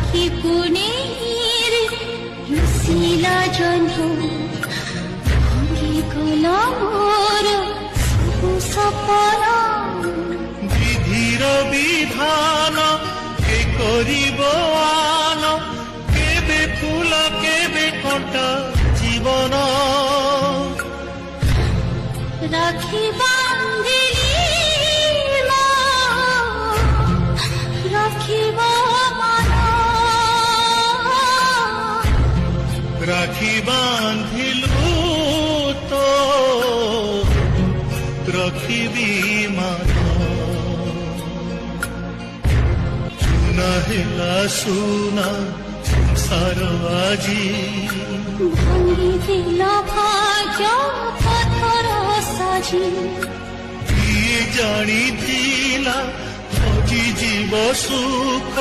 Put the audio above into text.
কি পুনের রুসিলা জন্ম ভাঙি গলা মোর সবু সপন বিধির বিধান কে করিব আন কেবে ফুল কেবে কଣ୍ଟା জীবন রাখি বান্ধিলি রাখিব মান রাখি বান্ধিলু তো রখিবি মান চুনা হেলা সুনা সংসার আজি ভাঙি দিল ভাগ্য পথর সাজি কিଏ ଜାଣିଥିଲା ହଜି ଯିବ ସୁଖ